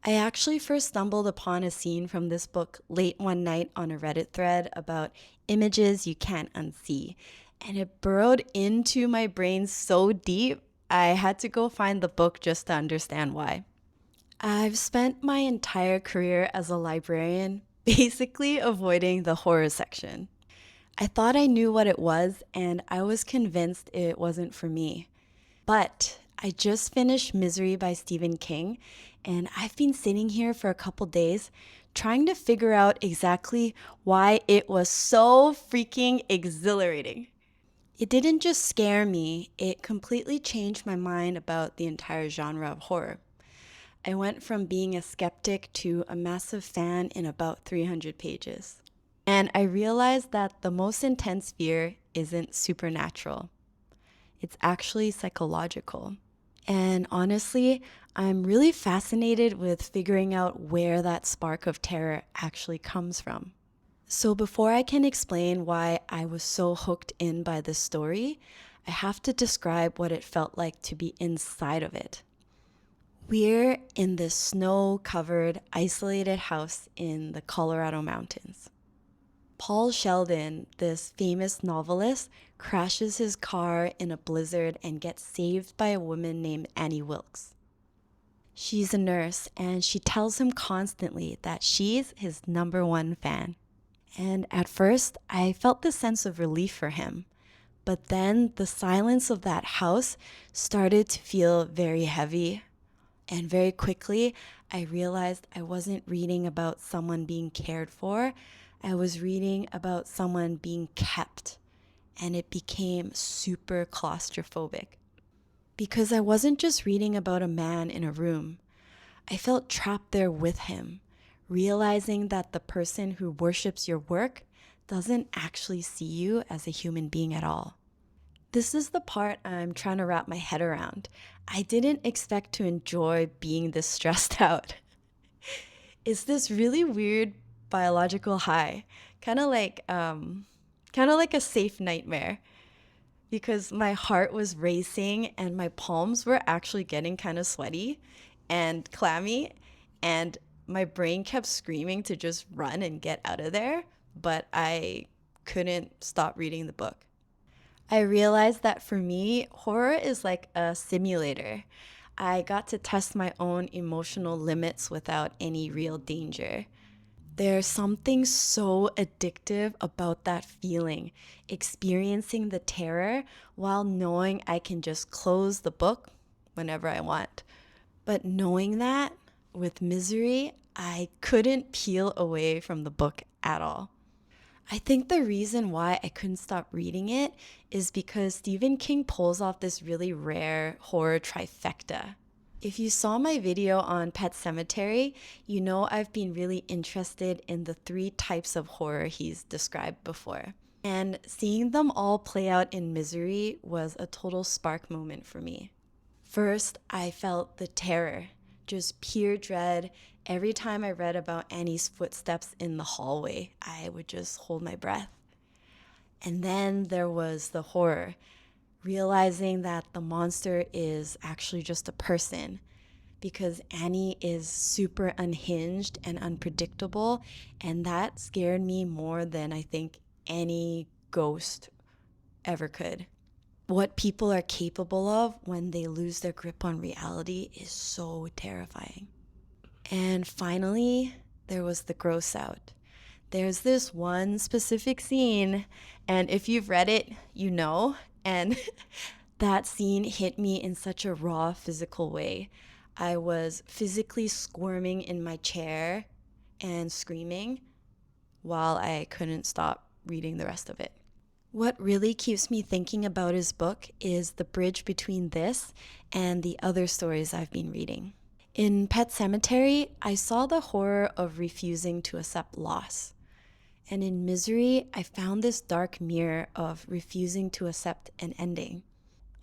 I actually first stumbled upon a scene from this book late one night on a Reddit thread about images you can't unsee. And it burrowed into my brain so deep, I had to go find the book just to understand why. I've spent my entire career as a librarian basically avoiding the horror section. I thought I knew what it was, and I was convinced it wasn't for me. But I just finished Misery by Stephen King, and I've been sitting here for a couple days trying to figure out exactly why it was so freaking exhilarating. It didn't just scare me, it completely changed my mind about the entire genre of horror. I went from being a skeptic to a massive fan in about 300 pages. And I realized that the most intense fear isn't supernatural. It's actually psychological. And honestly, I'm really fascinated with figuring out where that spark of terror actually comes from. So before I can explain why I was so hooked in by this story, I have to describe what it felt like to be inside of it. We're in this snow-covered, isolated house in the Colorado mountains. Paul Sheldon, this famous novelist, crashes his car in a blizzard and gets saved by a woman named Annie Wilkes. She's a nurse, and she tells him constantly that she's his number one fan. And at first, I felt this sense of relief for him. But then the silence of that house started to feel very heavy. And very quickly, I realized I wasn't reading about someone being cared for. I was reading about someone being kept. And it became super claustrophobic. Because I wasn't just reading about a man in a room. I felt trapped there with him, realizing that the person who worships your work doesn't actually see you as a human being at all. This is the part I'm trying to wrap my head around. I didn't expect to enjoy being this stressed out. It's this really weird biological high, kind of like a safe nightmare, because my heart was racing and my palms were actually getting kind of sweaty and clammy, and my brain kept screaming to just run and get out of there, but I couldn't stop reading the book. I realized that for me, horror is like a simulator. I got to test my own emotional limits without any real danger. There's something so addictive about that feeling, experiencing the terror while knowing I can just close the book whenever I want. But knowing that with Misery, I couldn't peel away from the book at all. I think the reason why I couldn't stop reading it is because Stephen King pulls off this really rare horror trifecta. If you saw my video on Pet Sematary, you know I've been really interested in the three types of horror he's described before. And seeing them all play out in Misery was a total spark moment for me. First, I felt the terror, just pure dread. Every time I read about Annie's footsteps in the hallway, I would just hold my breath. And then there was the horror, realizing that the monster is actually just a person, because Annie is super unhinged and unpredictable, and that scared me more than I think any ghost ever could. What people are capable of when they lose their grip on reality is so terrifying. And finally, there was the gross out. There's this one specific scene, and if you've read it, you know, and that scene hit me in such a raw physical way. I was physically squirming in my chair and screaming while I couldn't stop reading the rest of it. What really keeps me thinking about his book is the bridge between this and the other stories I've been reading. In Pet Sematary, I saw the horror of refusing to accept loss. And in Misery, I found this dark mirror of refusing to accept an ending.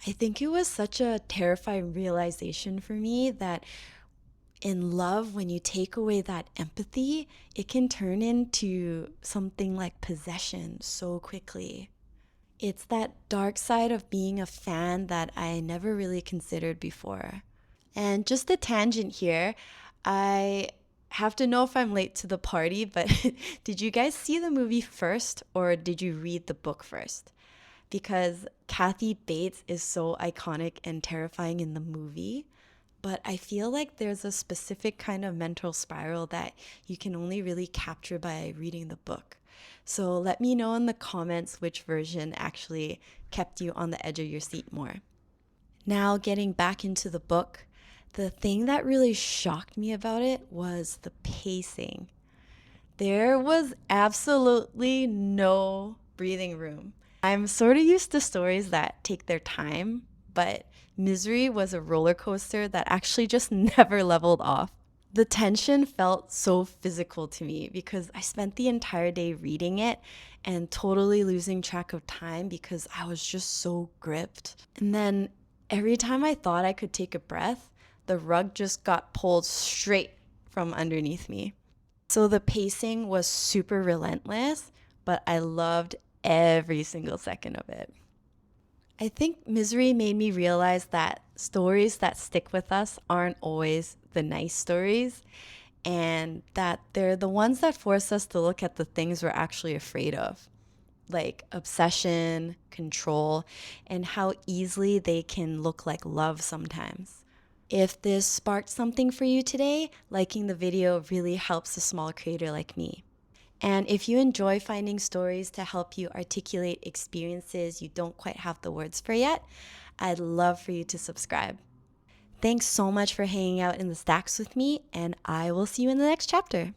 I think it was such a terrifying realization for me that in love, when you take away that empathy, it can turn into something like possession so quickly. It's that dark side of being a fan that I never really considered before. And just a tangent here, I have to know if I'm late to the party, but did you guys see the movie first or did you read the book first? Because Kathy Bates is so iconic and terrifying in the movie, but I feel like there's a specific kind of mental spiral that you can only really capture by reading the book. So let me know in the comments which version actually kept you on the edge of your seat more. Now, getting back into the book, the thing that really shocked me about it was the pacing. There was absolutely no breathing room. I'm sort of used to stories that take their time, but Misery was a roller coaster that actually just never leveled off. The tension felt so physical to me because I spent the entire day reading it and totally losing track of time because I was just so gripped. And then every time I thought I could take a breath, the rug just got pulled straight from underneath me. So the pacing was super relentless, but I loved every single second of it. I think Misery made me realize that stories that stick with us aren't always the nice stories, and that they're the ones that force us to look at the things we're actually afraid of, like obsession, control, and how easily they can look like love sometimes. If this sparked something for you today, liking the video really helps a small creator like me. And if you enjoy finding stories to help you articulate experiences you don't quite have the words for yet, I'd love for you to subscribe. Thanks so much for hanging out in the stacks with me, and I will see you in the next chapter.